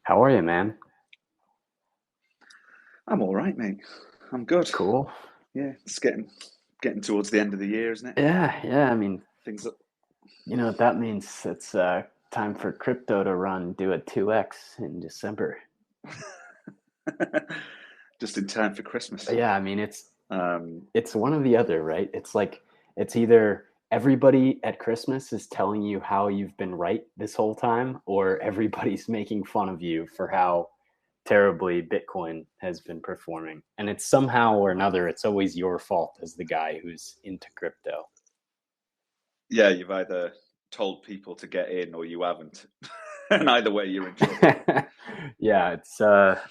How are you, man? I'm all right, mate. I'm good. Cool. Yeah, it's getting towards the end of the year, isn't it? Yeah, yeah. I mean, Things that you know what that means? It's time for crypto to do a 2x in December. just in time for Christmas. Yeah, I mean Um, it's one or the other, right? It's like it's either everybody at Christmas is telling you how you've been right this whole time, or everybody's making fun of you for how terribly Bitcoin has been performing. And it's somehow or another, it's always your fault as the guy who's into crypto. yeah, you've either told people to get in or you haven't, and either way, you're in trouble. Yeah, it's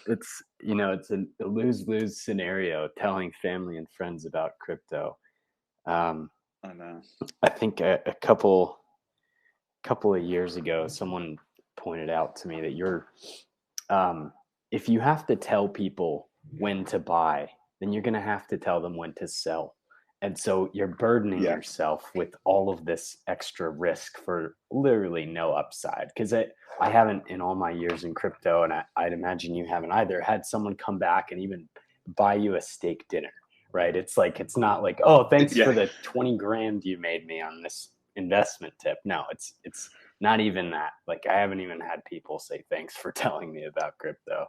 it's a lose lose scenario telling family and friends about crypto. Um, And I think a couple of years ago, someone pointed out to me that um, if you have to tell people when to buy, then you're going to have to tell them when to sell. And so you're burdening yeah, yourself with all of this extra risk for literally no upside. Because I haven't, in all my years in crypto, and I'd imagine you haven't either, had someone come back and even buy you a steak dinner, right? It's like, it's not like, oh, thanks for yeah, the 20 grand you made me on this investment tip. No, it's not even that. Like, I haven't even had people say thanks for telling me about crypto.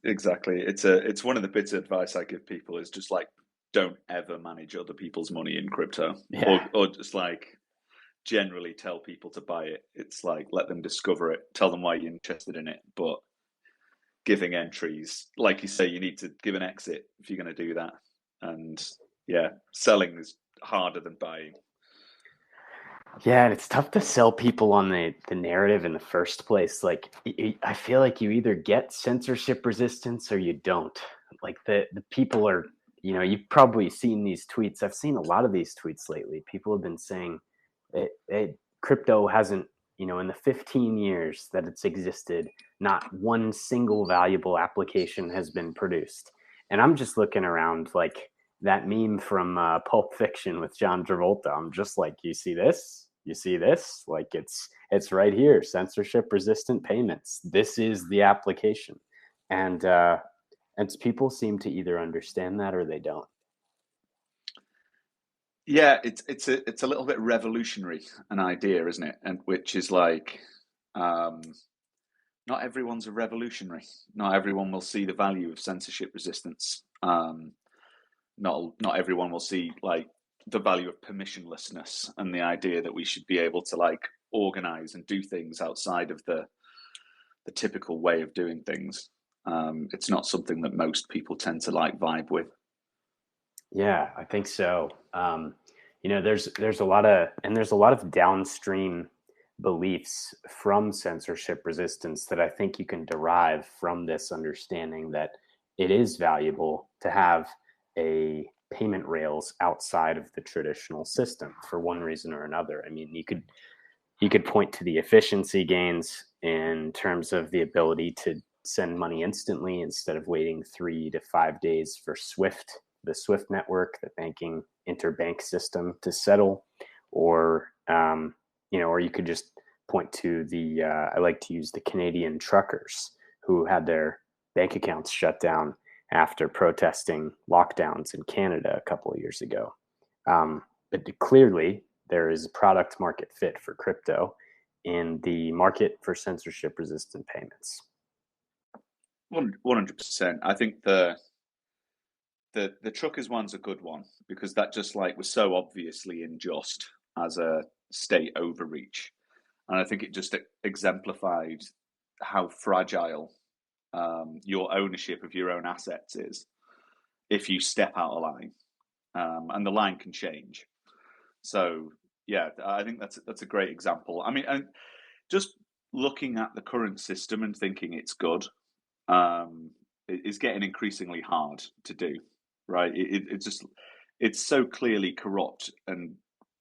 exactly. It's one of the bits of advice I give people is just like don't ever manage other people's money in crypto, Yeah. or just like generally tell people to buy it. It's like let them discover it, tell them why you're interested in it, but giving entries, like you say, you need to give an exit if you're going to do that. And yeah, selling is harder than buying. Yeah, and it's tough to sell people on the narrative in the first place. Like, I feel like you either get censorship resistance or you don't. Like the people are, you've probably seen these tweets. I've seen a lot of these tweets lately. People have been saying crypto hasn't, in the 15 years that it's existed, not one single valuable application has been produced. And I'm just looking around like that meme from Pulp Fiction with John Travolta. I'm just like, you see this? You see this? Like it's right here. Censorship resistant payments. This is the application, and people seem to either understand that or they don't. Yeah, it's a little bit revolutionary an idea, isn't it? And which is like, um, not everyone's a revolutionary. Not everyone will see the value of censorship resistance. Not everyone will see like the value of permissionlessness and the idea that we should be able to like organize and do things outside of the typical way of doing things. It's not something that most people tend to like vibe with. Yeah, I think so. There's a lot of downstream beliefs from censorship resistance that I think you can derive from this understanding that it is valuable to have a payment rails outside of the traditional system for one reason or another. I mean, you could point to the efficiency gains in terms of the ability to send money instantly instead of waiting 3 to 5 days for Swift, the Swift network, the banking interbank system to settle, or or you could just point to the I like to use the Canadian truckers who had their bank accounts shut down after protesting lockdowns in Canada a couple of years ago. But clearly, there is a product market fit for crypto in the market for censorship resistant payments. 100%. I think the truckers one's a good one because that just like was so obviously unjust as a state overreach, and I think it just exemplified how fragile your ownership of your own assets is if you step out of line, and the line can change. So yeah, I think that's a great example. I mean, and just looking at the current system and thinking it's good, is getting increasingly hard to do. Right? It's just it's so clearly corrupt and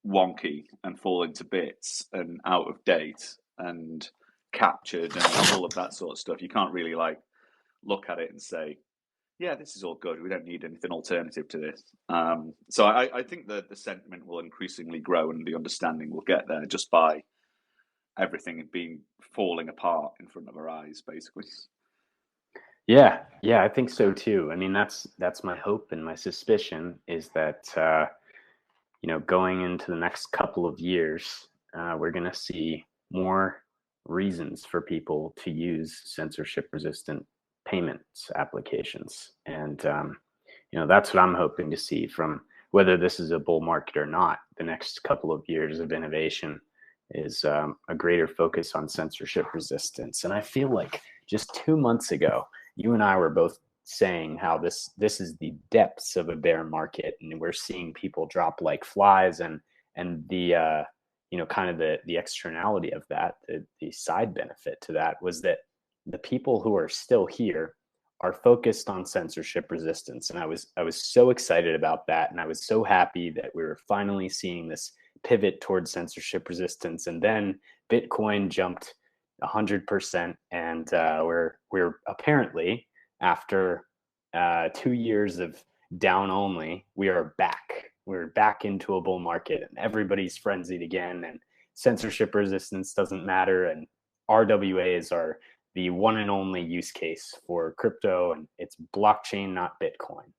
wonky and falling to bits and out of date and captured and all of that sort of stuff. You can't really like look at it and say, yeah, this is all good. We don't need anything alternative to this. So I think that the sentiment will increasingly grow and the understanding will get there just by everything had been falling apart in front of our eyes, basically. Yeah, yeah, I think so too. I mean, that's my hope and my suspicion is that going into the next couple of years, we're going to see more reasons for people to use censorship-resistant payments applications, and that's what I'm hoping to see from whether this is a bull market or not. The next couple of years of innovation is a greater focus on censorship resistance, and I feel like just 2 months ago, you and I were both saying how this is the depths of a bear market, and we're seeing people drop like flies, and the kind of the externality of that, the side benefit to that was that the people who are still here are focused on censorship resistance, and I was so excited about that, and I was so happy that we were finally seeing this pivot towards censorship resistance, and then Bitcoin jumped 100%, and we're apparently after 2 years of down only, we are back. We're back into a bull market, and everybody's frenzied again. And censorship resistance doesn't matter, and RWAs are the one and only use case for crypto, and it's blockchain, not Bitcoin.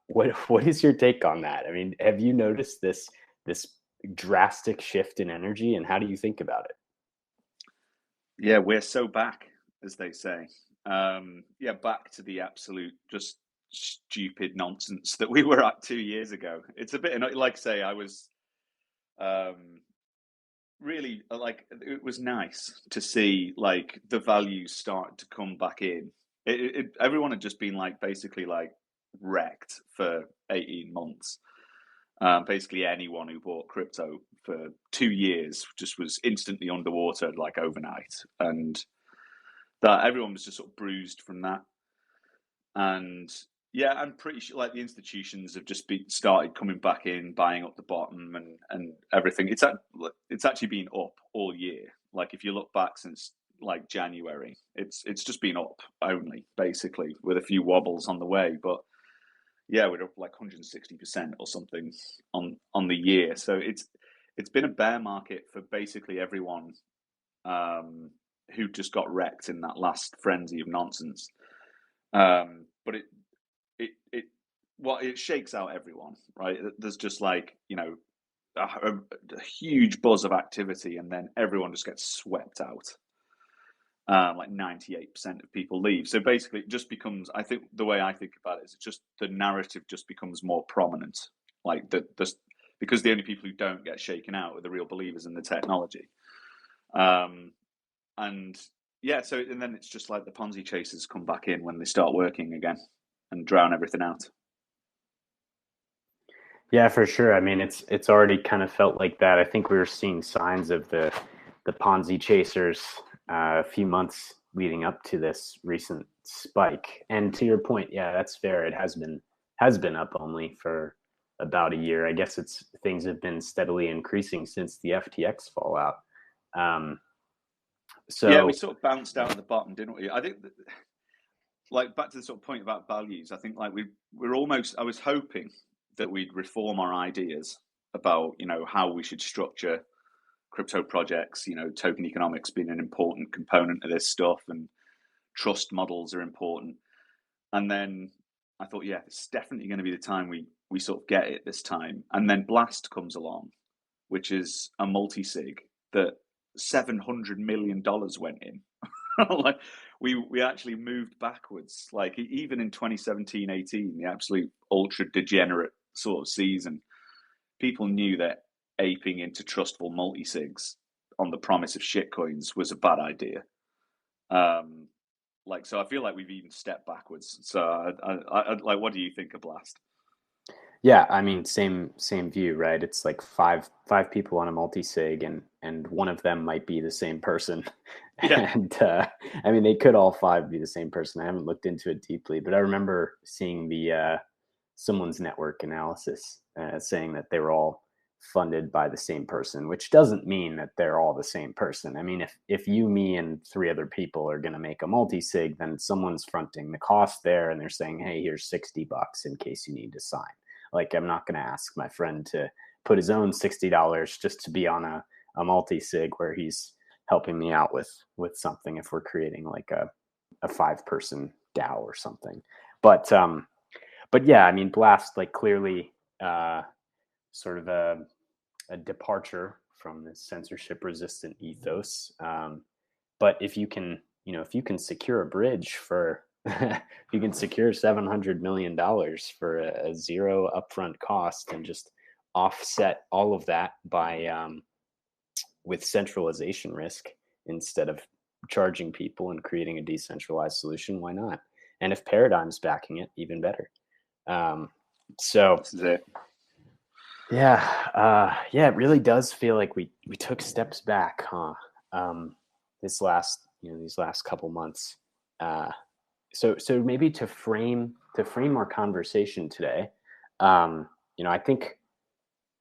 What is your take on that? I mean, have you noticed this drastic shift in energy, and how do you think about it? Yeah, we're so back, as they say. Yeah, back to the absolute just stupid nonsense that we were at 2 years ago. It's a bit like say I was um, really like it was nice to see like the values start to come back in. Everyone had just been like basically like wrecked for 18 months. Basically, anyone who bought crypto for 2 years just was instantly underwater like overnight, and that everyone was just sort of bruised from that. And yeah, I'm pretty sure like the institutions have just been started coming back in, buying up the bottom and everything. It's actually been up all year. Like if you look back since like January, it's just been up only basically with a few wobbles on the way. But yeah, we're up like 160% or something on the year. So it's been a bear market for basically everyone who just got wrecked in that last frenzy of nonsense. But it shakes out everyone, right? There's just like a huge buzz of activity, and then everyone just gets swept out. Like 98% of people leave. So basically, it just becomes. I think the way I think about it is, it's just the narrative just becomes more prominent. Like because the only people who don't get shaken out are the real believers in the technology. And yeah, so and then it's just like the Ponzi chasers come back in when they start working again and drown everything out. Yeah, for sure. I mean, it's already kind of felt like that. I think we were seeing signs of the Ponzi chasers a few months leading up to this recent spike. And to your point, yeah, that's fair. It has been up only for about a year. I guess it's things have been steadily increasing since the FTX fallout. Um, Yeah, we so sort of bounced out at the bottom, didn't we? I think like back to the sort of point about values. I think like we're almost. I was hoping that we'd reform our ideas about how we should structure crypto projects. Token economics being an important component of this stuff, and trust models are important. And then I thought, yeah, it's definitely going to be the time we sort of get it this time. And then Blast comes along, which is a multi-sig that $700 million went in. Like we actually moved backwards. Like even in 2017-18, the absolute ultra degenerate sort of season, people knew that aping into trustful multi-sigs on the promise of shitcoins was a bad idea. So I feel like we've even stepped backwards. So I like, what do you think of Blast? yeah, I mean, same view, right? It's like five people on a multi-sig, and one of them might be the same person. Yeah, And I mean, they could all five be the same person. I haven't looked into it deeply, but I remember seeing the someone's network analysis saying that they were all funded by the same person, which doesn't mean that they're all the same person. I mean, if you, me, and three other people are going to make a multi-sig, then someone's fronting the cost there, and they're saying, "Hey, here's $60 in case you need to sign." Like, I'm not going to ask my friend to put his own $60 just to be on a multi-sig where he's helping me out with something if we're creating like a 5-person DAO or something. But yeah, I mean, Blast, like, clearly sort of a departure from this censorship resistant ethos. But if you can, if you can secure a bridge for, if you can secure $700 million for a zero upfront cost and just offset all of that by with centralization risk instead of charging people and creating a decentralized solution, why not? And if Paradigm's backing it, even better. So This is it. yeah, it really does feel like we took steps back, huh? This last, these last couple months. So maybe to frame our conversation today, I think,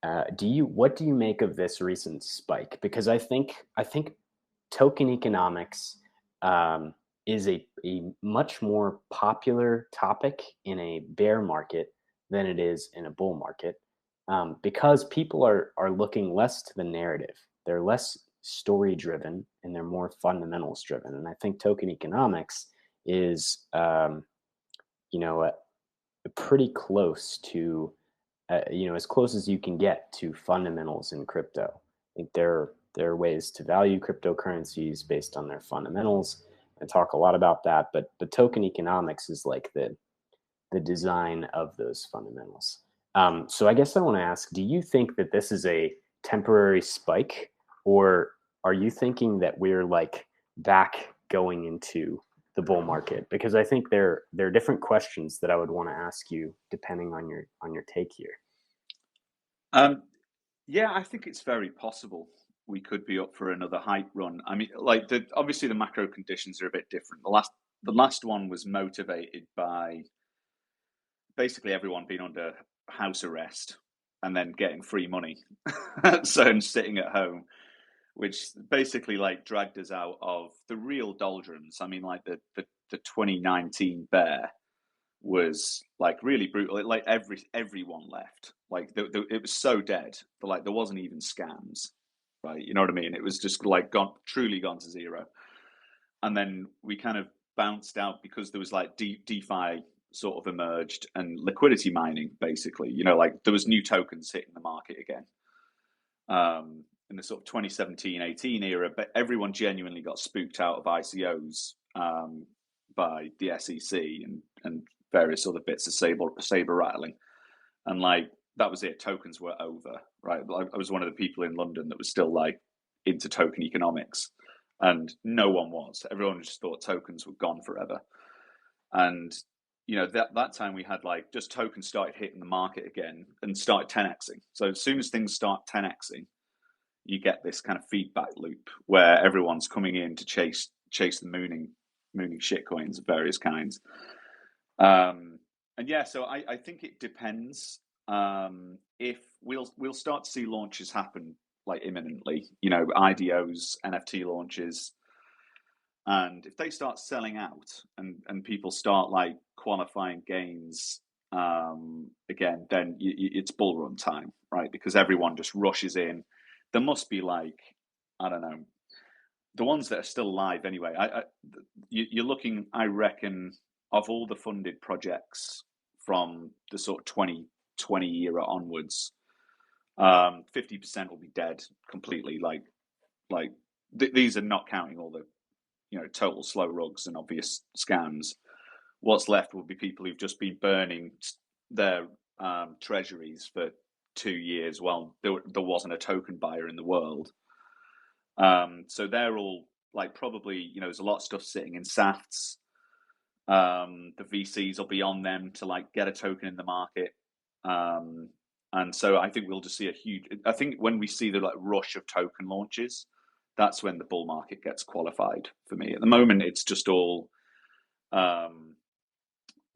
what do you make of this recent spike? Because I think token economics is a much more popular topic in a bear market than it is in a bull market, because people are looking less to the narrative. They're less story driven and they're more fundamentals driven. And I think token economics is, pretty close to, as close as you can get to fundamentals in crypto. I think there are ways to value cryptocurrencies based on their fundamentals. I talk a lot about that, but token economics is like the design of those fundamentals. So I guess I want to ask, do you think that this is a temporary spike, or are you thinking that we're like back going into the bull market? Because I think there are different questions that I would want to ask you depending on your take here. Yeah, I think it's very possible we could be up for another hype run. I mean, like, obviously the macro conditions are a bit different. The last one was motivated by basically everyone being under house arrest and then getting free money, so I'm sitting at home, which basically like dragged us out of the real doldrums. I mean, like the 2019 bear was like really brutal. Like everyone left. Like it was so dead that like there wasn't even scams, right? You know what I mean? It was just like truly gone to zero. And then we kind of bounced out because there was like DeFi sort of emerged and liquidity mining, basically. Like there was new tokens hitting the market again. In the sort of 2017-18 era, but everyone genuinely got spooked out of ICOs by the SEC and various other bits of saber rattling, and like that was it. Tokens were over, right? I was one of the people in London that was still like into token economics, and no one was. Everyone just thought tokens were gone forever, and that time we had like just tokens started hitting the market again and started 10xing. So as soon as things start 10xing, you get this kind of feedback loop where everyone's coming in to chase the mooning shitcoins of various kinds. And yeah, so I think it depends. If we'll start to see launches happen like imminently, IDOs, NFT launches, and if they start selling out and people start like qualifying gains again, then it's bull run time, right? Because everyone just rushes in. There must be like, I don't know, the ones that are still live anyway. You're looking, I reckon, of all the funded projects from the sort of 2020 era onwards, 50% will be dead completely. Like these are not counting all the total slow rugs and obvious scams. What's left will be people who've just been burning their treasuries for 2 years while there wasn't a token buyer in the world. So they're all like probably, there's a lot of stuff sitting in SAFTs. The VCs will be on them to like get a token in the market. And so I think we'll just see I think when we see the like rush of token launches, that's when the bull market gets qualified for me. At the moment, it's just all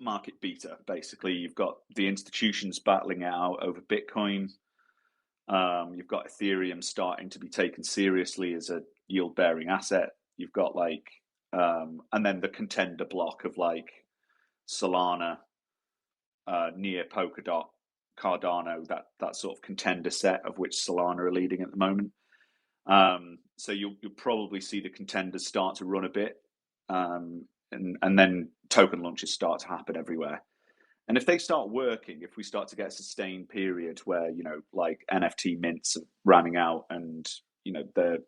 market beta. Basically, you've got the institutions battling it out over Bitcoin. You've got Ethereum starting to be taken seriously as a yield-bearing asset. You've got like, and then the contender block of like Solana, Near, Polkadot, Cardano, that sort of contender set of which Solana are leading at the moment. So you'll probably see the contenders start to run a bit, and then token launches start to happen everywhere. And if they start working, if we start to get a sustained period where, like NFT mints are running out and, they're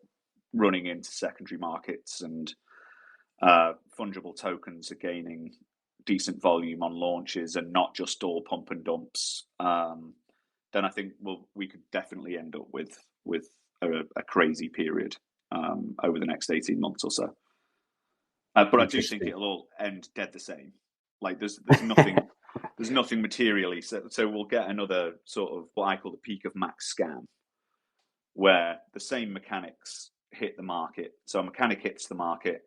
running into secondary markets and fungible tokens are gaining decent volume on launches and not just all pump and dumps, then I think we could definitely end up with a crazy period over the next 18 months or so. But I do think it'll all end dead the same. Like there's nothing there's nothing materially. So we'll get another sort of what I call the peak of max scam, where the same mechanics hit the market. So a mechanic hits the market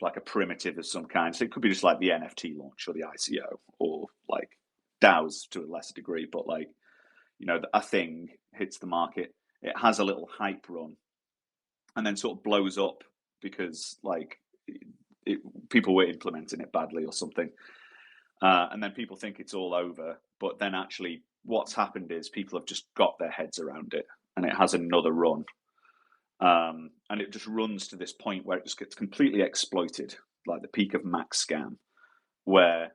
like a primitive of some kind. So it could be just like the NFT launch or the ICO or like DAOs to a lesser degree, but like, a thing hits the market. It has a little hype run and then sort of blows up because like people were implementing it badly or something. And then people think it's all over. But then actually what's happened is people have just got their heads around it and it has another run. And it just runs to this point where it just gets completely exploited, like the peak of max scam, where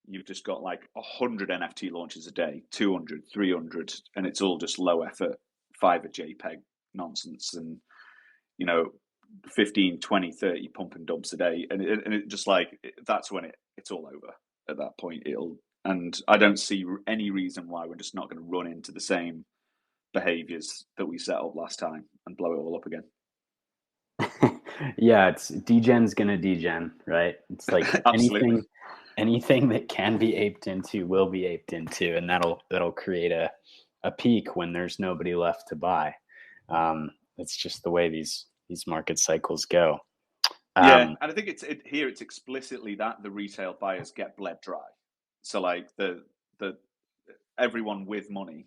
you've just got like 100 NFT launches a day, 200, 300, and it's all just low effort, Fiverr JPEG nonsense, and 15, 20, 30 pump and dumps a day, and it just like that's when it's all over at that point. And I don't see any reason why we're just not going to run into the same behaviors that we set up last time and blow it all up again. Yeah, it's degen's gonna degen, right? It's like anything that can be aped into will be aped into, and that'll create a peak when there's nobody left to buy. It's just the way these market cycles go. And I think it's explicitly that the retail buyers get bled dry. So like the everyone with money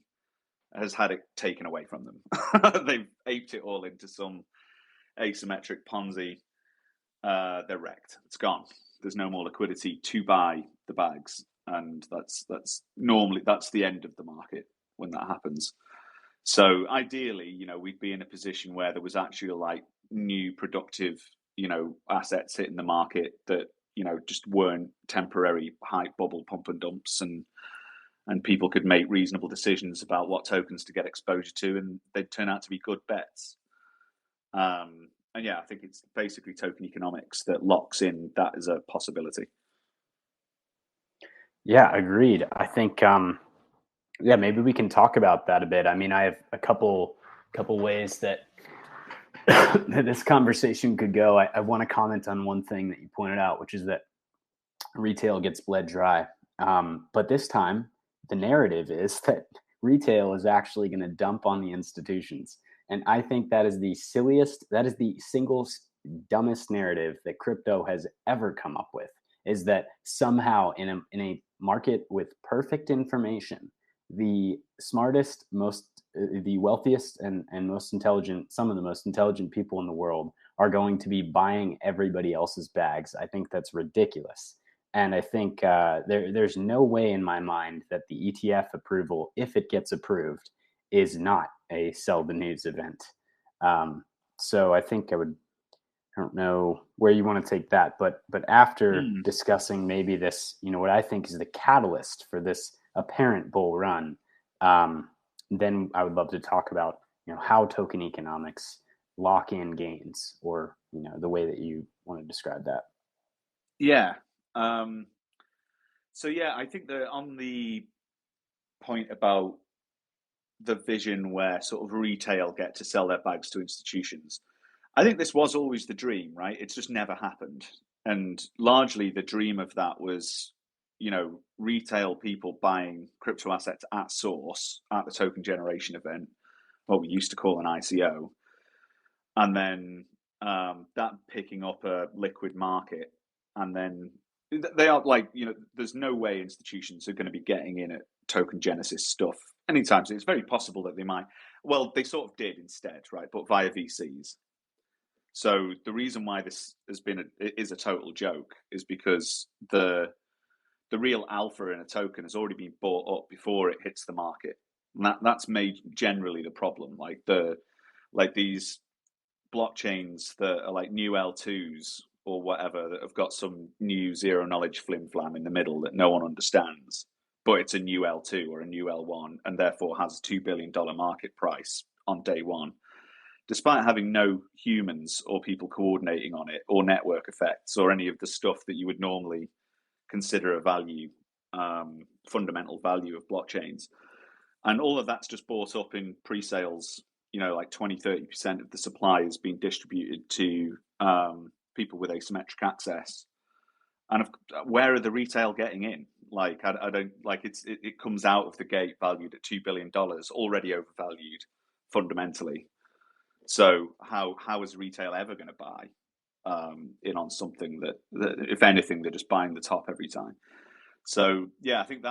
has had it taken away from them. They've aped it all into some asymmetric Ponzi. They're wrecked. It's gone. There's no more liquidity to buy the bags, and that's normally the end of the market when that happens. So ideally, we'd be in a position where there was actually like new productive, assets hitting the market that just weren't temporary hype bubble pump and dumps, and people could make reasonable decisions about what tokens to get exposure to, and they'd turn out to be good bets. And yeah, I think it's basically token economics that locks in that as a possibility. Yeah, agreed. I think maybe we can talk about that a bit. I mean, I have a couple ways that that this conversation could go. I want to comment on one thing that you pointed out, which is that retail gets bled dry. But this time, the narrative is that retail is actually going to dump on the institutions. And I think that is the single dumbest narrative that crypto has ever come up with, is that somehow in a market with perfect information, the smartest, the wealthiest and most intelligent, some of the most intelligent people in the world are going to be buying everybody else's bags. I think that's ridiculous. And I think there's no way in my mind that the ETF approval, if it gets approved, is not a sell the news event. So I think I don't know where you want to take that, but after discussing maybe this, what I think is the catalyst for this apparent bull run, then I would love to talk about, how token economics lock in gains, or, the way that you want to describe that. Yeah. So yeah, I think that on the point about the vision where sort of retail get to sell their bags to institutions, I think this was always the dream, right? It's just never happened. And largely the dream of that was, retail people buying crypto assets at source at the token generation event, what we used to call an ICO. And then that picking up a liquid market. And then they are like, there's no way institutions are going to be getting in at token genesis stuff anytime soon. It's very possible that they might. Well, they sort of did instead, right? But via VCs. So the reason why this is a total joke is because the real alpha in a token has already been bought up before it hits the market. And that's made generally the problem. Like these blockchains that are like new L2s or whatever that have got some new zero knowledge flim flam in the middle that no one understands, but it's a new L2 or a new L1 and therefore has a $2 billion market price on day one, despite having no humans or people coordinating on it or network effects or any of the stuff that you would normally consider a value, fundamental value of blockchains. And all of that's just bought up in pre-sales. Like 20-30% of the supply is being distributed to people with asymmetric access. And where are the retail getting in? Like, I don't like it comes out of the gate valued at $2 billion, already overvalued fundamentally. So how is retail ever going to buy in on something that, if anything, they're just buying the top every time? So yeah, I think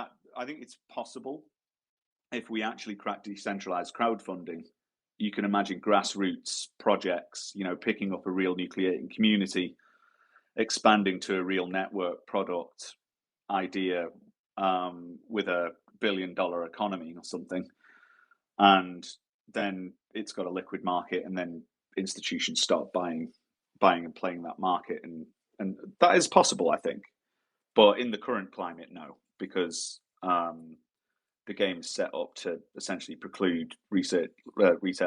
it's possible if we actually crack decentralized crowdfunding. You can imagine grassroots projects, picking up a real nucleating community, expanding to a real network product idea with $1 billion economy or something. And then it's got a liquid market, and then institutions start buying and playing that market. And that is possible, I think. But in the current climate, no, because the game is set up to essentially preclude retail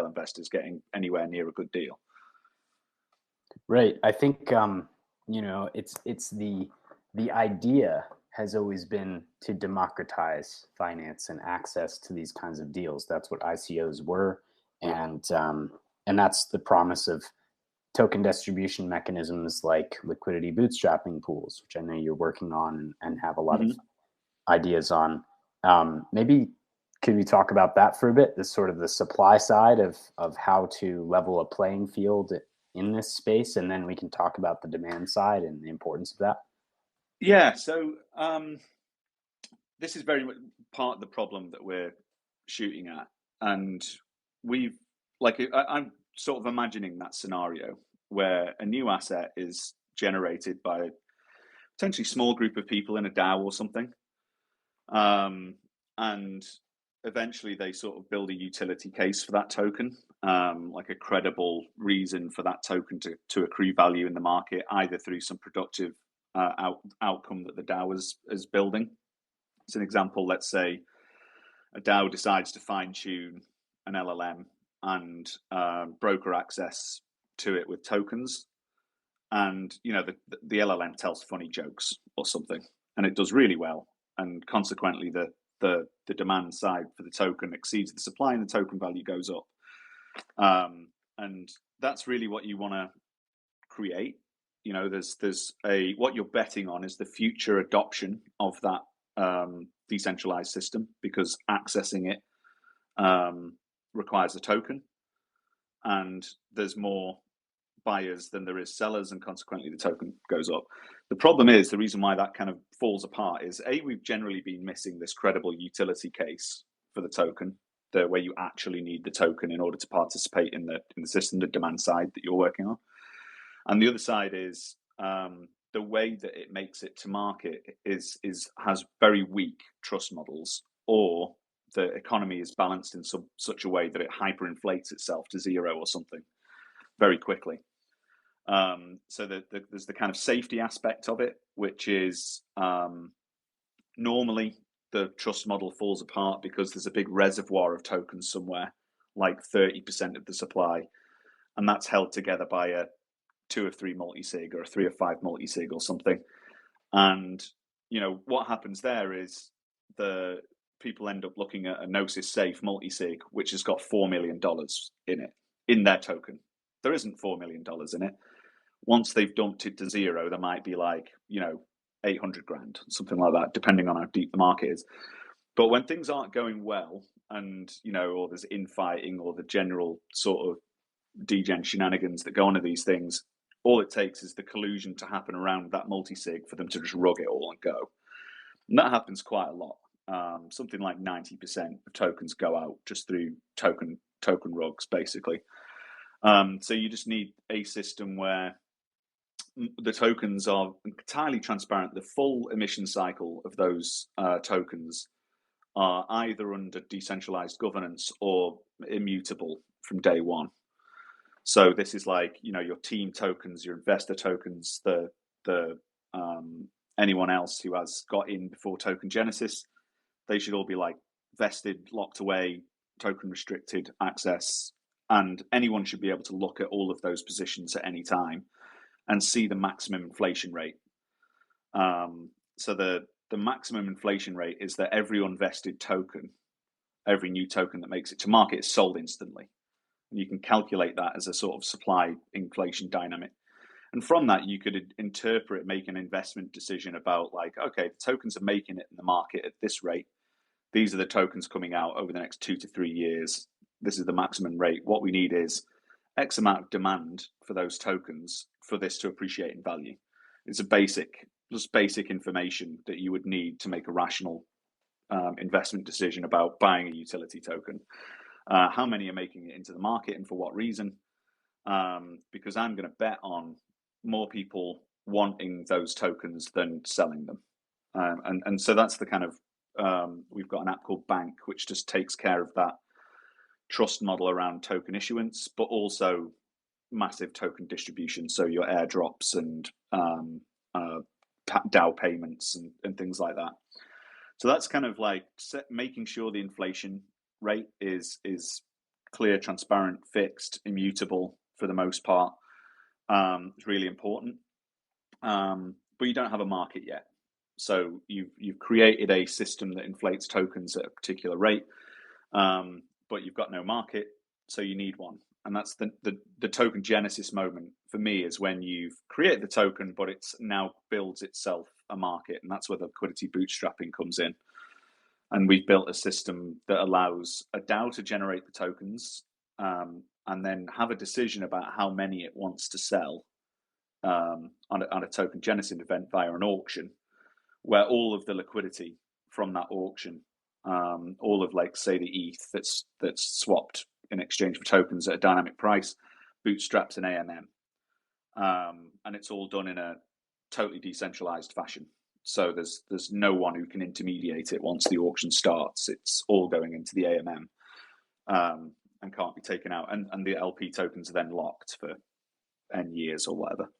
investors getting anywhere near a good deal. Right. I think it's the idea has always been to democratize finance and access to these kinds of deals. That's what ICOs were, and that's the promise of token distribution mechanisms like liquidity bootstrapping pools, which I know you're working on and have a lot of ideas on. Maybe could we talk about that for a bit? This sort of the supply side of how to level a playing field in this space, and then we can talk about the demand side and the importance of that. Yeah. So this is very much part of the problem that we're shooting at, and I'm sort of imagining that scenario where a new asset is generated by a potentially small group of people in a DAO or something. And eventually they sort of build a utility case for that token, like a credible reason for that token to accrue value in the market, either through some productive outcome that the DAO is building. As an example, let's say a DAO decides to fine tune an LLM and broker access to it with tokens. And, the LLM tells funny jokes or something, and it does really well. And consequently, the demand side for the token exceeds the supply, and the token value goes up. And that's really what you want to create. There's what you're betting on is the future adoption of that decentralized system, because accessing it requires a token, and there's more buyers than there is sellers, and consequently the token goes up. The problem is, the reason why that kind of falls apart is we've generally been missing this credible utility case for the token, where you actually need the token in order to participate in the system, the demand side that you're working on. And the other side is the way that it makes it to market has very weak trust models, or the economy is balanced in such a way that it hyperinflates itself to zero or something very quickly. So there's the kind of safety aspect of it, which is normally the trust model falls apart because there's a big reservoir of tokens somewhere, like 30% of the supply, and that's held together by a 2 or 3 multi-sig or a 3 or 5 multi-sig or something. And what happens there is the people end up looking at a Gnosis safe multi-sig, which has got $4 million in it, in their token. There isn't $4 million in it. Once they've dumped it to zero, there might be 800 grand, something like that, depending on how deep the market is. But when things aren't going well, and or there's infighting, or the general sort of degen shenanigans that go on to these things, all it takes is the collusion to happen around that multi-sig for them to just rug it all and go. And that happens quite a lot. Something like 90% of tokens go out just through token rugs, basically. So you just need a system where the tokens are entirely transparent. The full emission cycle of those tokens are either under decentralized governance or immutable from day one. So this is like, your team tokens, your investor tokens, the anyone else who has got in before token genesis, they should all be like vested, locked away, token restricted access, and anyone should be able to look at all of those positions at any time and see the maximum inflation rate. So the maximum inflation rate is that every unvested token, every new token that makes it to market, is sold instantly. And you can calculate that as a sort of supply inflation dynamic. And from that, you could interpret, make an investment decision about like, okay, the tokens are making it in the market at this rate. These are the tokens coming out over the next 2 to 3 years. This is the maximum rate. What we need is X amount of demand for those tokens for this to appreciate in value. It's just basic information that you would need to make a rational investment decision about buying a utility token. How many are making it into the market and for what reason? Because I'm going to bet on more people wanting those tokens than selling them. And so that's the kind of, we've got an app called Bank, which just takes care of that trust model around token issuance, but also massive token distribution. So your airdrops and DAO payments and things like that. So that's kind of like making sure the inflation rate is clear, transparent, fixed, immutable for the most part. It's really important. But you don't have a market yet. So you've created a system that inflates tokens at a particular rate, but you've got no market, so you need one. And that's the token genesis moment for me, is when you've created the token, but it's now builds itself a market, and that's where the liquidity bootstrapping comes in. And we've built a system that allows a DAO to generate the tokens, and then have a decision about how many it wants to sell on a token genesis event via an auction, where all of the liquidity from that auction, all of, like, say, the ETH that's swapped in exchange for tokens at a dynamic price, bootstraps an AMM, and it's all done in a totally decentralized fashion. So there's no one who can intermediate it once the auction starts. It's all going into the AMM, and can't be taken out. And the LP tokens are then locked for N years or whatever.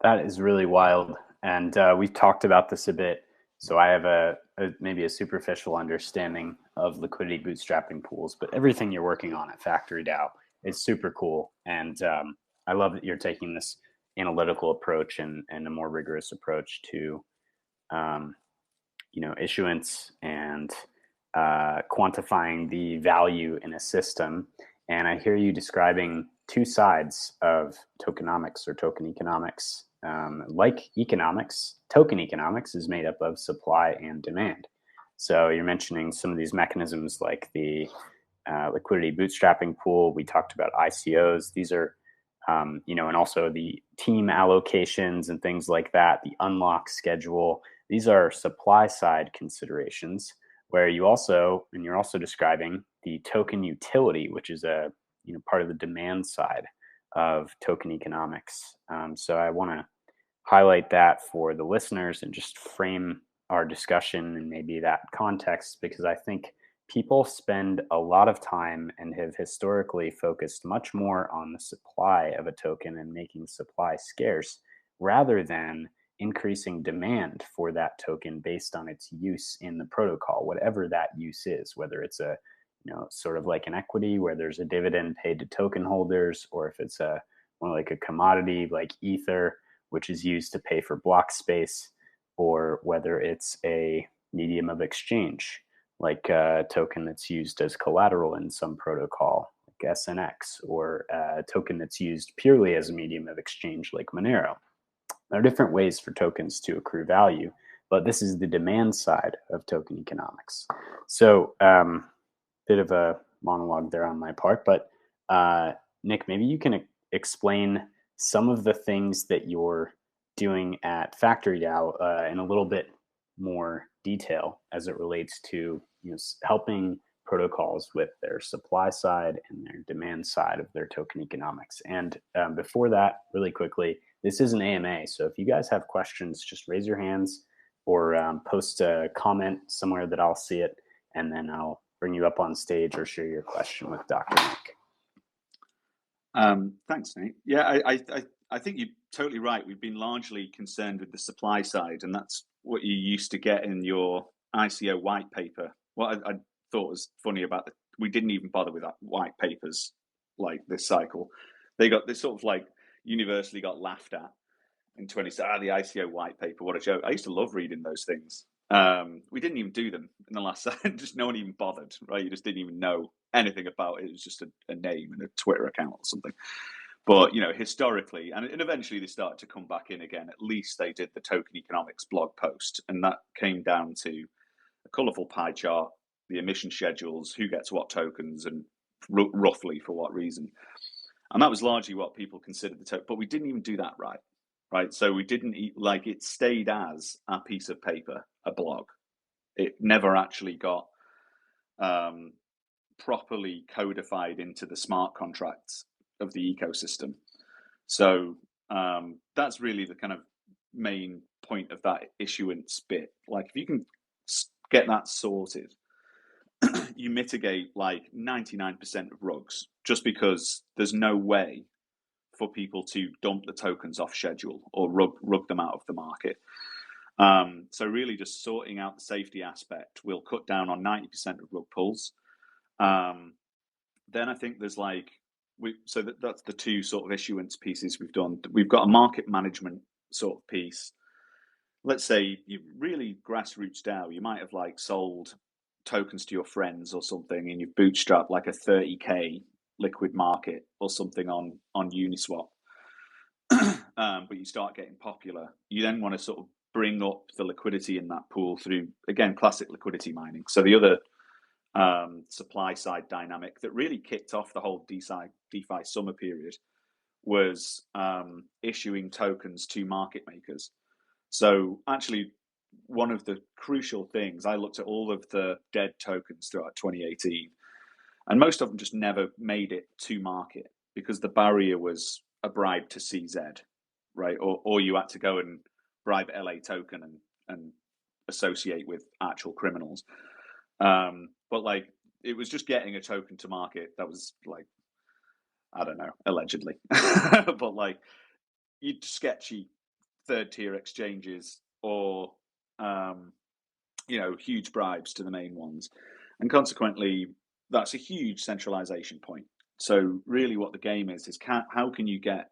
That is really wild. And we've talked about this a bit. So I have maybe a superficial understanding of liquidity bootstrapping pools, but everything you're working on at Factory DAO is super cool. And I love that you're taking this analytical approach and a more rigorous approach to, issuance and quantifying the value in a system. And I hear you describing two sides of tokenomics or token economics. Like economics, token economics is made up of supply and demand. So you're mentioning some of these mechanisms like the liquidity bootstrapping pool. We talked about ICOs. These are, and also the team allocations and things like that, the unlock schedule. These are supply side considerations, where you're also describing the token utility, which is a part of the demand side of token economics. So I want to highlight that for the listeners and just frame our discussion in maybe that context, because I think people spend a lot of time and have historically focused much more on the supply of a token and making supply scarce rather than increasing demand for that token based on its use in the protocol, whatever that use is, whether it's a sort of like an equity where there's a dividend paid to token holders, or if it's more like a commodity like Ether, which is used to pay for block space, or whether it's a medium of exchange, like a token that's used as collateral in some protocol, like SNX, or a token that's used purely as a medium of exchange, like Monero. There are different ways for tokens to accrue value, but this is the demand side of token economics. So, bit of a monologue there on my part, but Nick, maybe you can explain some of the things that you're doing at Factory DAO in a little bit more detail as it relates to helping protocols with their supply side and their demand side of their token economics. And before that, really quickly, this is an AMA, so if you guys have questions, just raise your hands or post a comment somewhere that I'll see it, and then I'll bring you up on stage or share your question with Dr. Nick. Thanks, Nate. Yeah, I think you're totally right. We've been largely concerned with the supply side, and that's what you used to get in your ICO white paper. What I thought was funny about we didn't even bother with that white papers like this cycle. They sort of like universally got laughed at in 20. The ICO white paper, what a joke. I used to love reading those things. We didn't even do them in the last just no one even bothered, right? You just didn't even know anything about it. It was just a name and a Twitter account or something. But historically, and eventually they started to come back in again. At least they did the Tokenomics blog post, and that came down to a colourful pie chart, the emission schedules, who gets what tokens, and roughly for what reason. And that was largely what people considered the token. But we didn't even do that right. Right, so we didn't it stayed as a piece of paper, a blog. It never actually got properly codified into the smart contracts of the ecosystem. So that's really the kind of main point of that issuance bit. Like, if you can get that sorted, you mitigate like 99% of rugs, just because there's no way for people to dump the tokens off schedule or rug them out of the market. So really just sorting out the safety aspect will cut down on 90% of rug pulls. Then I think there's that's the two sort of issuance pieces we've done. We've got a market management sort of piece. Let's say you really grassroots DAO, you might have like sold tokens to your friends or something, and you've bootstrapped like a 30k liquid market or something on Uniswap. But you start getting popular. You then want to sort of bring up the liquidity in that pool through, again, classic liquidity mining. So the other supply side dynamic that really kicked off the whole DeFi summer period was issuing tokens to market makers. So actually, one of the crucial things, I looked at all of the dead tokens throughout 2018, and most of them just never made it to market because the barrier was a bribe to CZ, right? Or you had to go and bribe LA token and associate with actual criminals. But like, it was just getting a token to market that was like, I don't know, allegedly, but like, sketchy third tier exchanges or huge bribes to the main ones, and consequently that's a huge centralization point. So really what the game is how can you get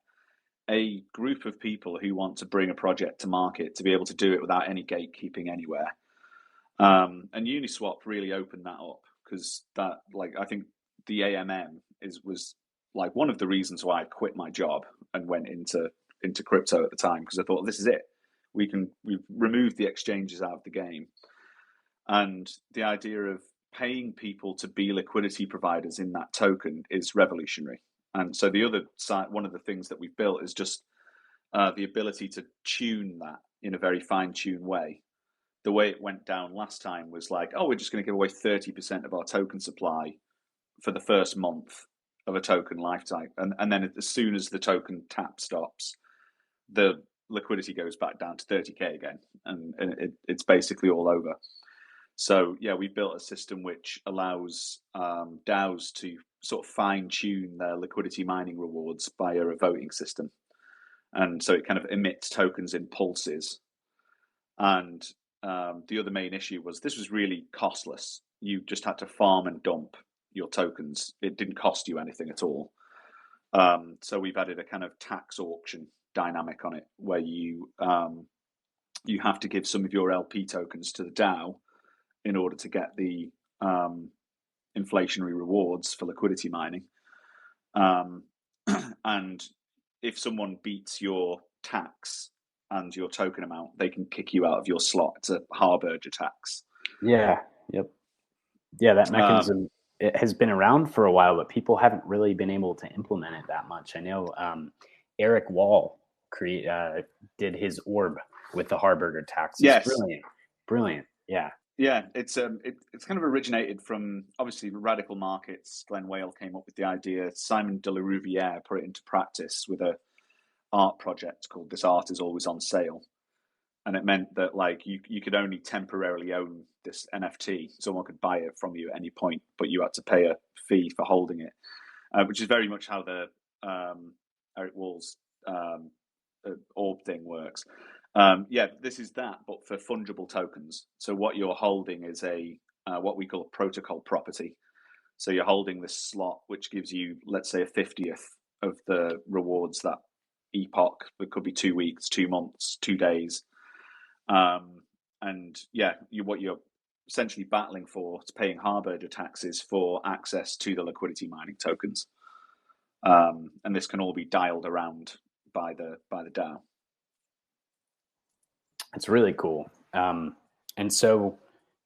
a group of people who want to bring a project to market to be able to do it without any gatekeeping anywhere. And Uniswap really opened that up, because that, like, I think the AMM was like one of the reasons why I quit my job and went into crypto at the time, because I thought, this is it. We've removed the exchanges out of the game. And the idea of paying people to be liquidity providers in that token is revolutionary. And so the other side, one of the things that we've built is just the ability to tune that in a very fine-tuned way. The way it went down last time was like, we're just going to give away 30% of our token supply for the first month of a token lifetime. And then as soon as the token tap stops, the liquidity goes back down to 30k again. And it's basically all over. So yeah, we built a system which allows DAOs to sort of fine tune their liquidity mining rewards via a voting system. And so it kind of emits tokens in pulses. And the other main issue was this was really costless. You just had to farm and dump your tokens. It didn't cost you anything at all. So we've added a kind of tax auction dynamic on it, where you have to give some of your LP tokens to the DAO in order to get the inflationary rewards for liquidity mining. And if someone beats your tax and your token amount, they can kick you out of your slot. It's a harbinger tax. Yeah. Yep. Yeah, that mechanism it has been around for a while, but people haven't really been able to implement it that much. I know Eric Wall did his orb with the harbinger tax. It's yes, brilliant. Yeah. Yeah, it's kind of originated from, obviously, radical markets. Glenn Whale came up with the idea. Simon de la Rouvière put it into practice with a art project called This Art Is Always on Sale. And it meant that like you could only temporarily own this NFT. Someone could buy it from you at any point, but you had to pay a fee for holding it, which is very much how the Eric Wall's orb thing works. Yeah, this is that, but for fungible tokens. So what you're holding is a what we call a protocol property. So you're holding this slot, which gives you, let's say, a 50th of the rewards that epoch. It could be 2 weeks, 2 months, 2 days. And yeah, what you're essentially battling for is paying harbinger taxes for access to the liquidity mining tokens. And this can all be dialed around by the DAO. It's really cool. And so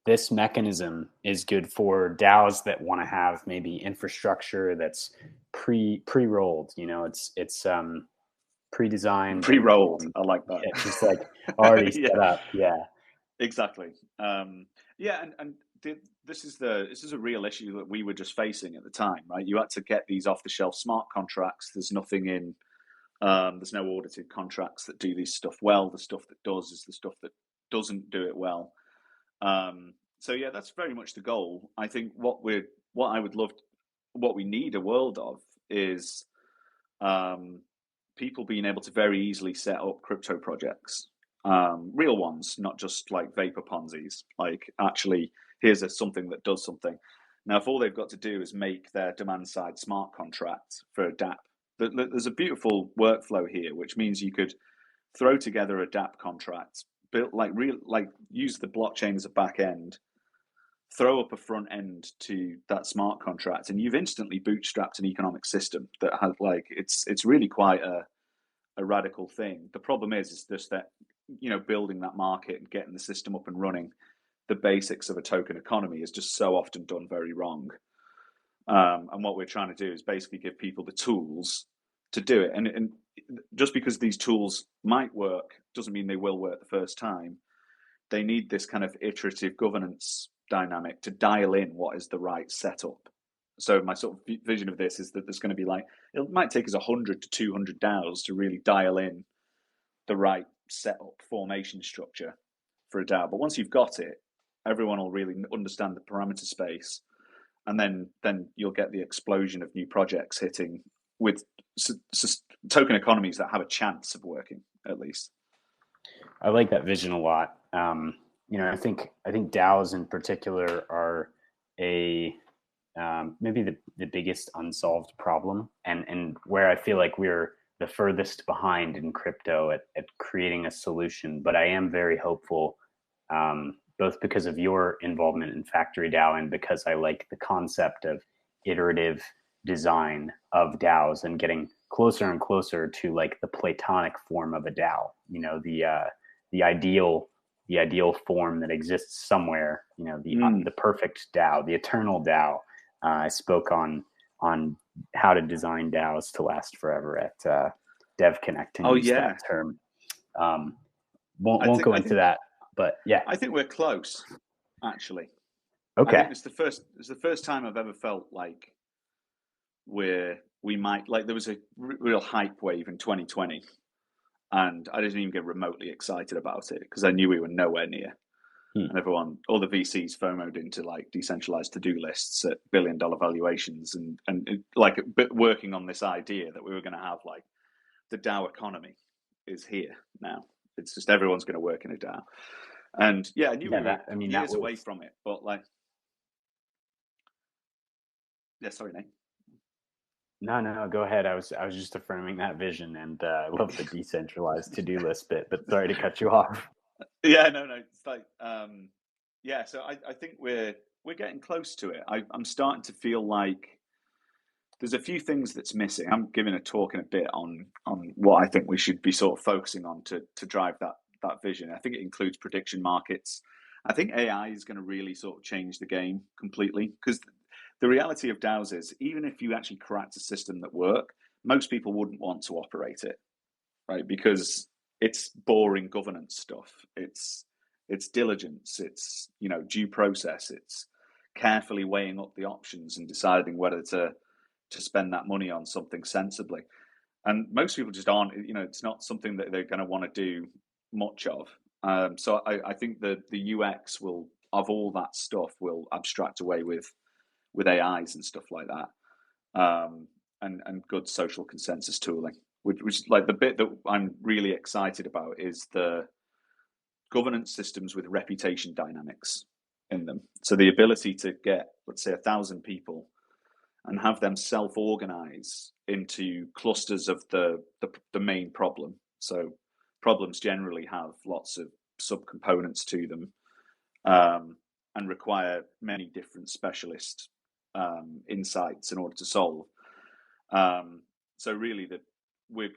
this mechanism is good for DAOs that want to have maybe infrastructure that's pre-rolled. You know, it's pre-designed, pre-rolled. I like that. Yeah, just like already yeah. set up. Yeah, exactly. Yeah, and this is a real issue that we were just facing at the time, right? You had to get these off-the-shelf smart contracts. There's nothing in. There's no audited contracts that do this stuff well. The stuff that does is the stuff that doesn't do it well. So yeah, that's very much the goal. I think what we need a world of is people being able to very easily set up crypto projects, real ones, not just like vapor Ponzi's. Like actually, here's something that does something. Now, if all they've got to do is make their demand side smart contract for a DApp, there's a beautiful workflow here, which means you could throw together a DApp contract, build use the blockchain as a back end, throw up a front end to that smart contract, and you've instantly bootstrapped an economic system that has it's really quite a radical thing. The problem is just that building that market and getting the system up and running, the basics of a token economy is just so often done very wrong. And what we're trying to do is basically give people the tools to do it. And just because these tools might work doesn't mean they will work the first time. They need this kind of iterative governance dynamic to dial in what is the right setup. So my sort of vision of this is that there's going to be it might take us 100 to 200 DAOs to really dial in the right setup formation structure for a DAO. But once you've got it, everyone will really understand the parameter space. And then you'll get the explosion of new projects hitting with token economies that have a chance of working, at least. I like that vision a lot. I think DAOs in particular are maybe the biggest unsolved problem, and where I feel like we're the furthest behind in crypto at creating a solution. But I am very hopeful, both because of your involvement in Factory DAO and because I like the concept of iterative design of DAOs and getting closer and closer to like the Platonic form of a DAO. The ideal form that exists somewhere. The perfect DAO, the eternal DAO. I spoke on how to design DAOs to last forever at DevConnect and use that term. Won't go into that. But yeah, I think we're close, actually. Okay. I think it's the first time I've ever felt like we might, there was a real hype wave in 2020, and I didn't even get remotely excited about it because I knew we were nowhere near. And all the VCs FOMO'd into decentralized to-do lists at billion-dollar valuations, and working on this idea that we were going to have the DAO economy is here now. It's just everyone's going to work in a DAO. And yeah, I knew we were years away from it, but sorry, Nate. No, go ahead. I was just affirming that vision, and I love the decentralized to-do list bit, but sorry to cut you off. Yeah, no. It's so I think we're getting close to it. I'm starting to feel like there's a few things that's missing. I'm giving a talk in a bit on what I think we should be sort of focusing on to drive that vision. I think it includes prediction markets. I think AI is going to really sort of change the game completely, because the reality of DAOs is, even if you actually cracked a system that worked, most people wouldn't want to operate it, right? Because it's boring governance stuff. It's diligence. It's due process. It's carefully weighing up the options and deciding whether to spend that money on something sensibly. And most people just aren't. It's not something that they're going to want to do much of. So I think the UX of all that stuff will abstract away with AIs and stuff like that. and good social consensus tooling. Which like the bit that I'm really excited about is the governance systems with reputation dynamics in them. So the ability to get, let's say, 1,000 people and have them self-organize into clusters of the main problem. So problems generally have lots of subcomponents to them, and require many different specialist insights in order to solve. So really, we're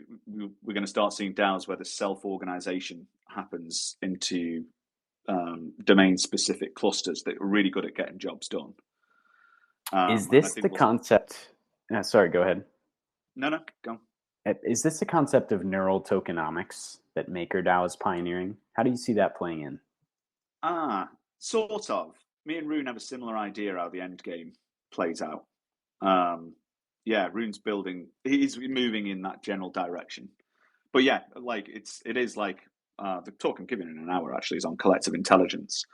going to start seeing DAOs where the self-organization happens into domain-specific clusters that are really good at getting jobs done. Is this the concept? Sorry, go ahead. No, go. Is this the concept of neural tokenomics that MakerDAO is pioneering? How do you see that playing in? Sort of. Me and Rune have a similar idea how the end game plays out. Yeah, Rune's building. He's moving in that general direction. But yeah, like it is like the talk I'm giving in an hour actually is on collective intelligence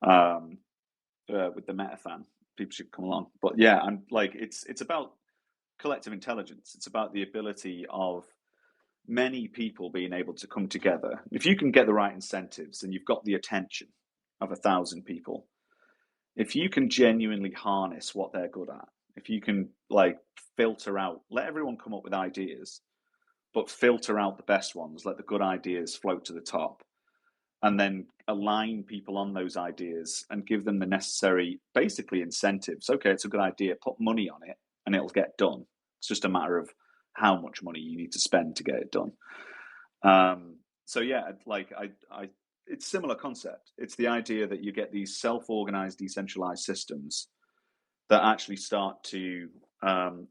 with the meta fan. People should come along. But yeah, and like it's about collective intelligence. It's about the ability of many people being able to come together. If you can get the right incentives and you've got the attention of 1,000 people, if you can genuinely harness what they're good at, if you can like filter out, let everyone come up with ideas, but filter out the best ones, let the good ideas float to the top, and then align people on those ideas and give them the necessary, basically, incentives. Okay, it's a good idea, put money on it and it'll get done. It's just a matter of how much money you need to spend to get it done. So yeah, like it's a similar concept. It's the idea that you get these self-organized, decentralized systems that actually start to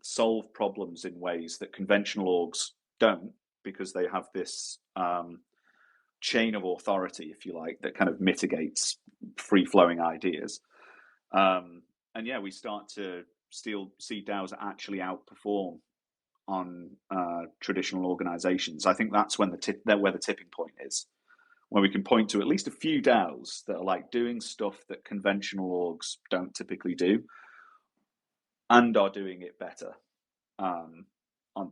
solve problems in ways that conventional orgs don't, because they have this chain of authority, if you like, that kind of mitigates free-flowing ideas. And yeah, we start to still see DAOs actually outperform on traditional organizations. I think that's when where the tipping point is, where we can point to at least a few DAOs that are like doing stuff that conventional orgs don't typically do, and are doing it better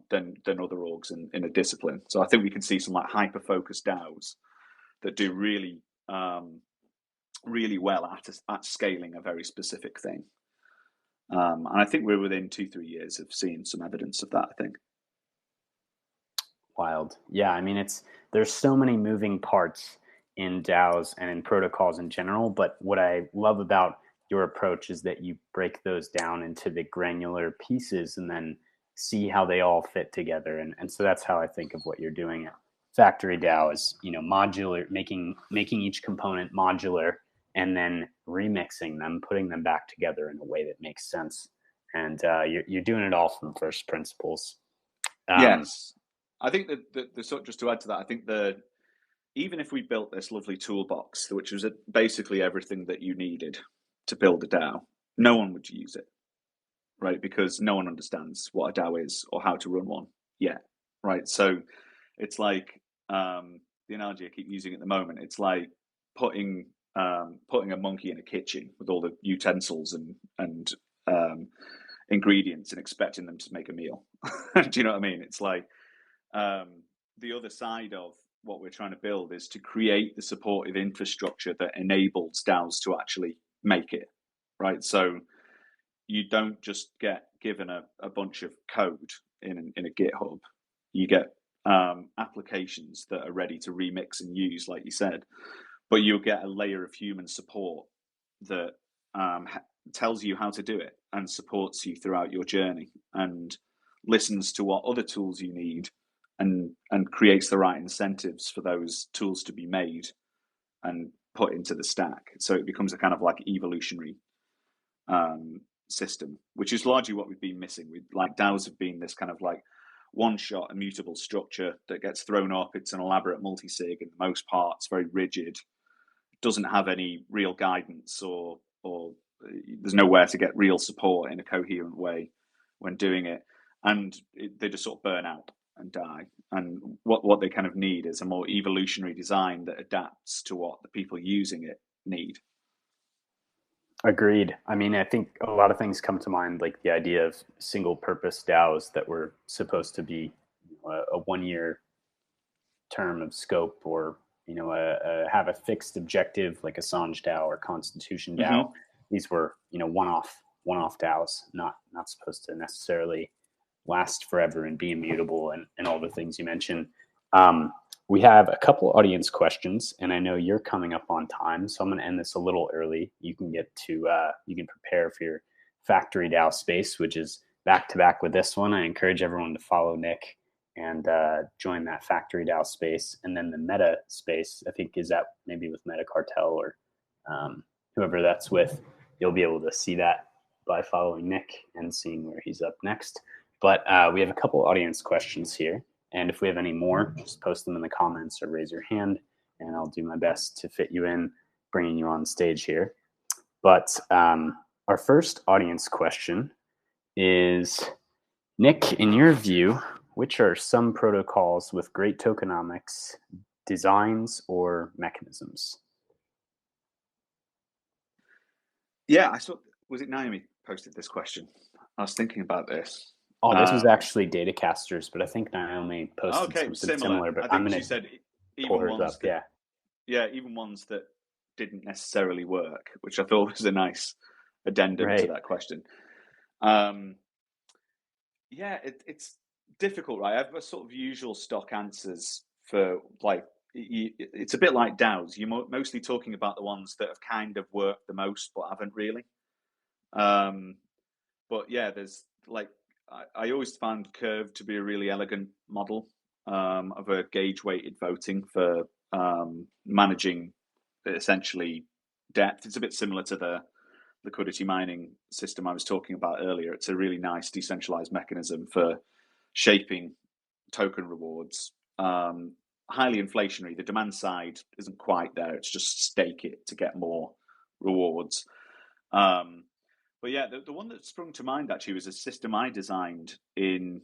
than other orgs in a discipline. So I think we can see some like hyper-focused DAOs that do really really well at scaling a very specific thing. And I think we're within 2-3 years of seeing some evidence of that, I think. Wild. Yeah, I mean, there's so many moving parts in DAOs and in protocols in general, but what I love about your approach is that you break those down into the granular pieces and then see how they all fit together. And so that's how I think of what you're doing at Factory DAO is, modular, making each component modular and then remixing them, putting them back together in a way that makes sense. And you're doing it all from first principles. Yes. I think that just to add to that, I think even if we built this lovely toolbox, which was basically everything that you needed to build a DAO, no one would use it, right? Because no one understands what a DAO is or how to run one yet, right? So it's like the analogy I keep using at the moment. It's like putting a monkey in a kitchen with all the utensils and ingredients and expecting them to make a meal. Do you know what I mean? It's like the other side of what we're trying to build is to create the supportive infrastructure that enables DAOs to actually make it, right? So you don't just get given a bunch of code in a GitHub. You get applications that are ready to remix and use, like you said, but you'll get a layer of human support that tells you how to do it and supports you throughout your journey and listens to what other tools you need and creates the right incentives for those tools to be made and put into the stack. So it becomes a kind of like evolutionary system, which is largely what we've been missing. Like DAOs have been this kind of like one-shot immutable structure that gets thrown up. It's an elaborate multi-sig in the most part. It's very rigid. Doesn't have any real guidance or there's nowhere to get real support in a coherent way when doing it. And they just sort of burn out and die. And what they kind of need is a more evolutionary design that adapts to what the people using it need. Agreed. I mean, I think a lot of things come to mind, like the idea of single purpose DAOs that were supposed to be a 1 year term of scope, or have a fixed objective like Assange DAO or Constitution DAO. Hmm. These were one off DAOs, not supposed to necessarily last forever and be immutable, and all the things you mentioned. Um, we have a couple audience questions, and I know you're coming up on time, so I'm going to end this a little early. You can prepare for your factory DAO space, which is back to back with this one. I encourage everyone to follow Nick and join that factory DAO space, and then the Meta space. I think is that maybe with Meta Cartel or whoever that's with. You'll be able to see that by following Nick and seeing where he's up next. But we have a couple audience questions here. And if we have any more, just post them in the comments or raise your hand, and I'll do my best to fit you in, bringing you on stage here. But our first audience question is, Nick, in your view, which are some protocols with great tokenomics designs or mechanisms? Yeah, I saw. Was it Naomi posted this question? I was thinking about this. Oh, this was actually Datacasters, but I think Naomi posted Okay, something similar. similar. But I I'm think she going to said pull even hers ones up. that, Yeah, yeah, even ones that didn't necessarily work, which I thought was a nice addendum to right. that question. Um, yeah, it's difficult, right? I have a sort of usual stock answers for like it's a bit like DAOs. You're mostly talking about the ones that have kind of worked the most, but haven't really. Um, but yeah, there's like I always found Curve to be a really elegant model of a gauge weighted voting for managing essentially depth. It's a bit similar to the liquidity mining system I was talking about earlier. It's a really nice decentralized mechanism for shaping token rewards. Highly inflationary. The demand side isn't quite there. It's just stake it to get more rewards. Um, but yeah, the one that sprung to mind actually was a system I designed in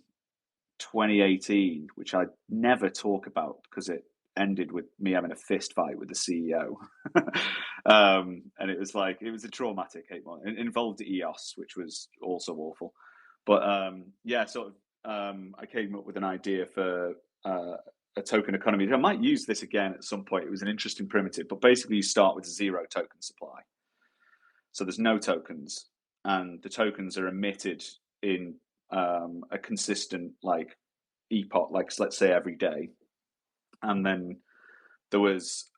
2018, which I never talk about because it ended with me having a fist fight with the CEO. And it was a traumatic hate one. It involved EOS, which was also awful. But yeah, sort of, I came up with an idea for a token economy. I might use this again at some point. It was an interesting primitive, but basically you start with a zero token supply. So there's no tokens, and the tokens are emitted in a consistent like epoch, like let's say every day, and then there was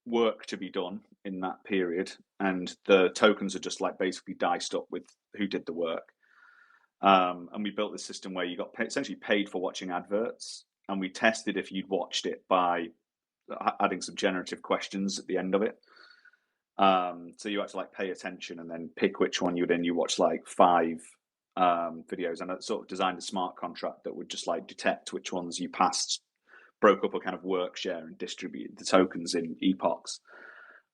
work to be done in that period, and the tokens are just like basically diced up with who did the work. And we built this system where you got essentially paid for watching adverts, and we tested if you'd watched it by adding some generative questions at the end of it. So you had to like pay attention and then pick which one you watch like five videos, and I sort of designed a smart contract that would just like detect which ones you passed, broke up a kind of work share and distributed the tokens in epochs.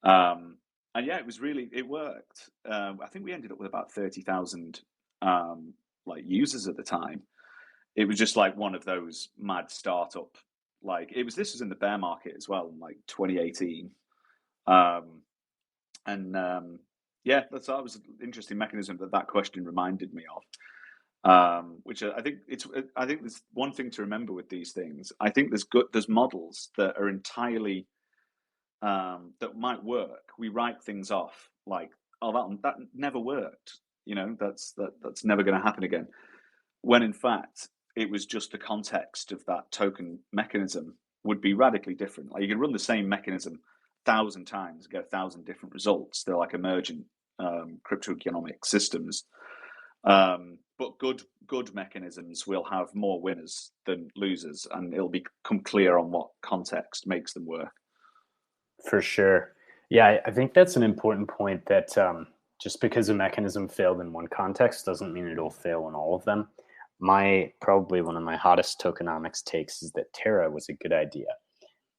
And yeah, it worked. I think we ended up with about 30,000 like users at the time. It was just like one of those mad startup. This was in the bear market as well, in like 2018. And yeah, that was an interesting mechanism that question reminded me of. Which I think there's one thing to remember with these things. I think there's models that are entirely that might work. We write things off like, oh, that never worked. That's never going to happen again. When in fact it was just the context of that token mechanism would be radically different. Like you can run the same mechanism 1,000 times and get 1,000 different results. They're like emergent cryptoeconomic systems. But good mechanisms will have more winners than losers, and it'll become clear on what context makes them work. For sure. Yeah, I think that's an important point, that just because a mechanism failed in one context doesn't mean it'll fail in all of them. Probably one of my hottest tokenomics takes is that Terra was a good idea.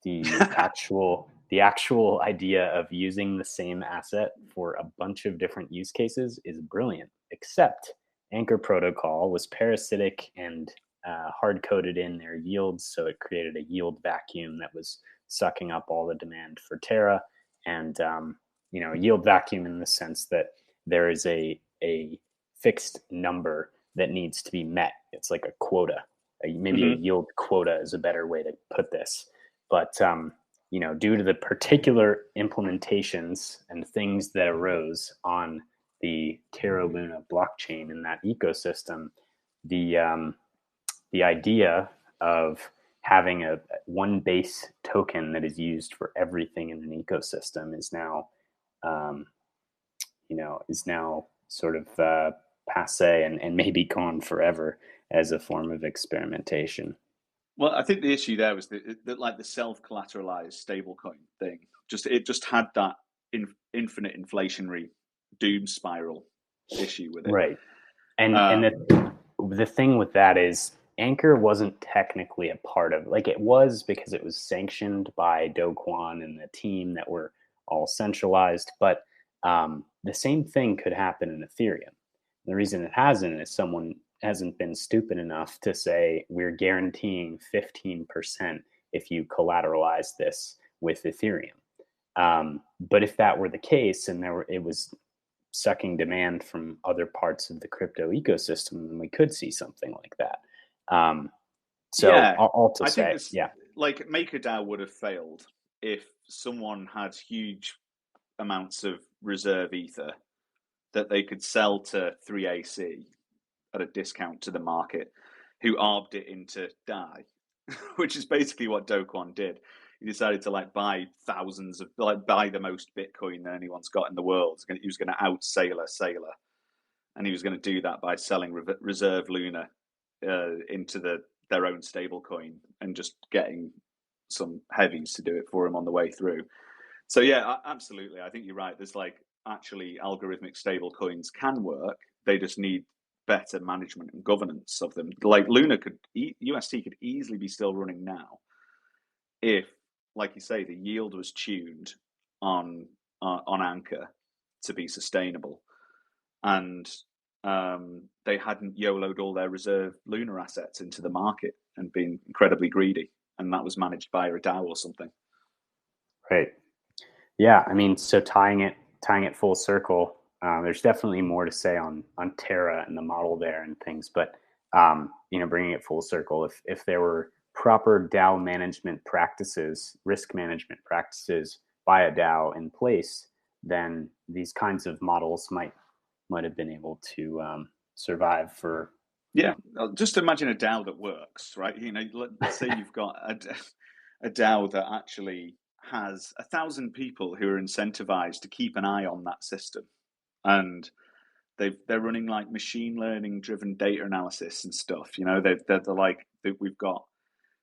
The actual idea of using the same asset for a bunch of different use cases is brilliant, except Anchor Protocol was parasitic and hard coded in their yields, so it created a yield vacuum that was sucking up all the demand for Terra. And a yield vacuum in the sense that there is a fixed number that needs to be met. It's like a quota. Maybe a Mm-hmm. yield quota is a better way to put this. But due to the particular implementations and things that arose on the Terra Luna blockchain in that ecosystem, the idea of having a one base token that is used for everything in an ecosystem um, is now sort of passe and maybe gone forever as a form of experimentation. Well, I think the issue there was that like the self-collateralized stablecoin thing, it just had that infinite inflationary doom spiral issue with it. Right. And Um, the thing with that is Anchor wasn't technically a part of, like, it was because it was sanctioned by Do Kwon and the team that were all centralized, but the same thing could happen in Ethereum. The reason it hasn't is someone hasn't been stupid enough to say we're guaranteeing 15% if you collateralize this with Ethereum. But if that were the case and it was sucking demand from other parts of the crypto ecosystem, then we could see something like that. So yeah, all to I think say, this yeah, like MakerDAO would have failed if someone had huge amounts of reserve ether that they could sell to 3AC at a discount to the market, who arbed it into DAI, which is basically what Do Kwon did. He decided to like buy thousands of buy the most Bitcoin that anyone's got in the world. He was going to out Sailor, and he was going to do that by selling Reserve Luna into their own stable coin and just getting some heavies to do it for him on the way through. So yeah, absolutely. I think you're right. There's like actually algorithmic stable coins can work. They just need better management and governance of them. Like Luna UST could easily be still running now if, like you say, the yield was tuned on Anchor to be sustainable, and they hadn't YOLO'd all their reserve Luna assets into the market and been incredibly greedy, and that was managed by a DAO or something. right. Yeah, I mean, so tying it full circle, there's definitely more to say on Terra and the model there and things, but bringing it full circle, if there were proper DAO management practices, risk management practices by a DAO in place, then these kinds of models might have been able to survive for. Yeah, just imagine a DAO that works, right? Let's say you've got a DAO that actually has 1,000 people who are incentivized to keep an eye on that system, and they're running like machine learning driven data analysis and stuff. They're like we've got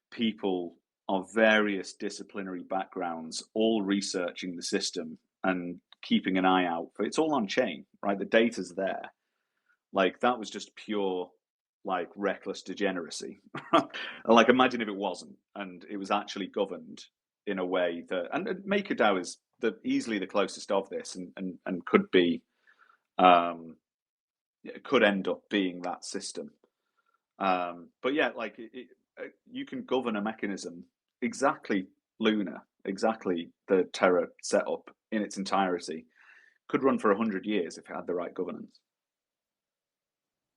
people of various disciplinary backgrounds all researching the system and keeping an eye out for it's all on chain, right? The data's there. Like that was just pure like reckless degeneracy. Like imagine if it wasn't and it was actually governed in a way that and MakerDAO is easily the closest of this and could be it could end up being that system. But yeah, like you can govern a mechanism exactly Luna, exactly the Terra setup in its entirety. Could run for 100 years if it had the right governance.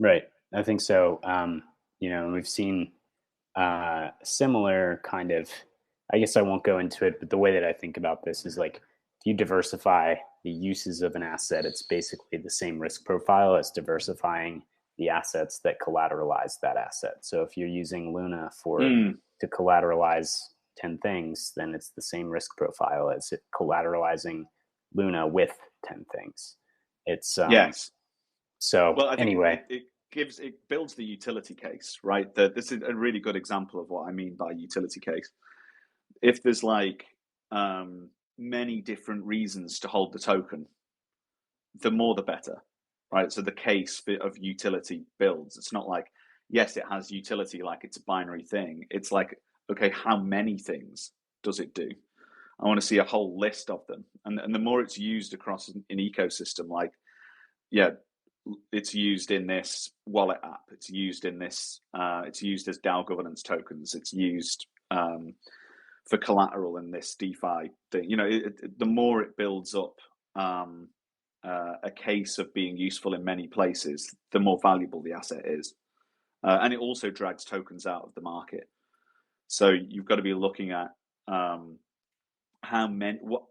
Right. I think so. We've seen similar kind of, I guess I won't go into it, but the way that I think about this is like if you diversify the uses of an asset, it's basically the same risk profile as diversifying the assets that collateralize that asset. So if you're using Luna to collateralize 10 things, then it's the same risk profile as it collateralizing Luna with 10 things. It's Yes. so Well, I think anyway. it builds the utility case, right? This is a really good example of what I mean by utility case. If there's like many different reasons to hold the token, the more the better, right? So the case of utility builds. It's not like, yes, it has utility like it's a binary thing. It's like, okay, how many things does it do? I want to see a whole list of them. And the more it's used across an ecosystem, like, yeah, it's used in this wallet app. It's used in this. It's used as DAO governance tokens. It's used for collateral in this DeFi thing. The more it builds up a case of being useful in many places, the more valuable the asset is. And it also drags tokens out of the market. So you've got to be looking at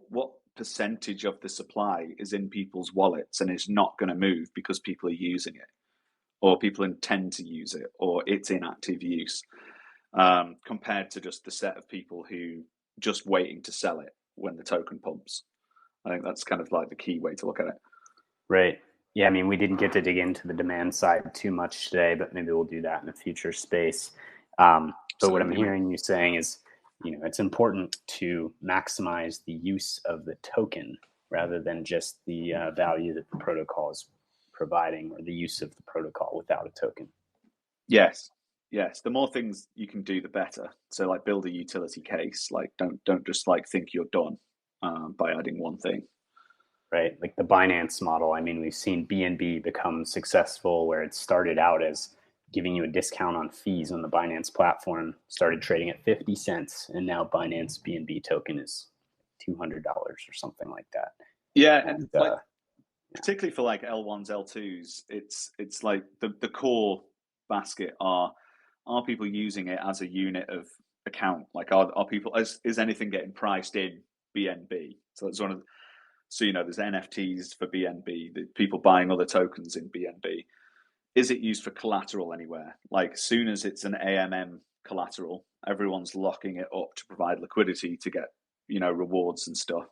what percentage of the supply is in people's wallets and is not going to move because people are using it, or people intend to use it, or it's in active use, compared to just the set of people who just waiting to sell it when the token pumps. I think that's kind of like the key way to look at it. Right. Yeah, I mean, we didn't get to dig into the demand side too much today, but maybe we'll do that in a future space. But what I'm hearing you saying is, it's important to maximize the use of the token rather than just the value that the protocol is providing, or the use of the protocol without a token. Yes. The more things you can do, the better. So like build a utility case. Like don't just like think you're done by adding one thing. Right, like the Binance model. I mean, we've seen BNB become successful, where it started out as giving you a discount on fees on the Binance platform, started trading at 50 cents, and now Binance BNB token is $200 or something like that. Yeah, and like particularly for like L1s, L2s, it's like the core basket are people using it as a unit of account? Like are people, is anything getting priced in BNB? So that's one of so there's NFTs for BNB, the people buying other tokens in BNB. Is it used for collateral anywhere? Like soon as it's an AMM collateral, everyone's locking it up to provide liquidity to get rewards and stuff.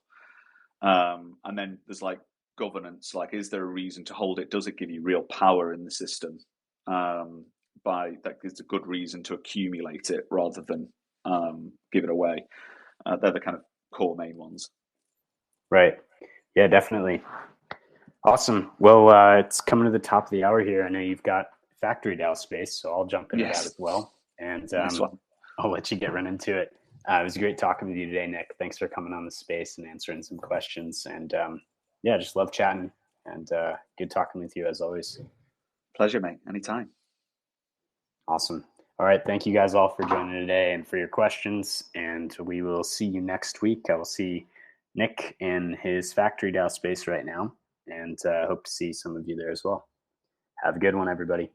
And then there's like governance. Like, is there a reason to hold it? Does it give you real power in the system? By that, there's a good reason to accumulate it rather than give it away. They're the kind of core main ones. Right. Yeah, definitely. Awesome. Well, it's coming to the top of the hour here. I know you've got Factory DAO space, so I'll jump into that as well. And I'll let you get right into it. It was great talking with you today, Nick. Thanks for coming on the space and answering some questions. And just love chatting, and good talking with you as always. Pleasure, mate. Anytime. Awesome. All right. Thank you guys all for joining today and for your questions. And we will see you next week. I will see Nick in his Factory DAO space right now, and hope to see some of you there as well. Have a good one, everybody.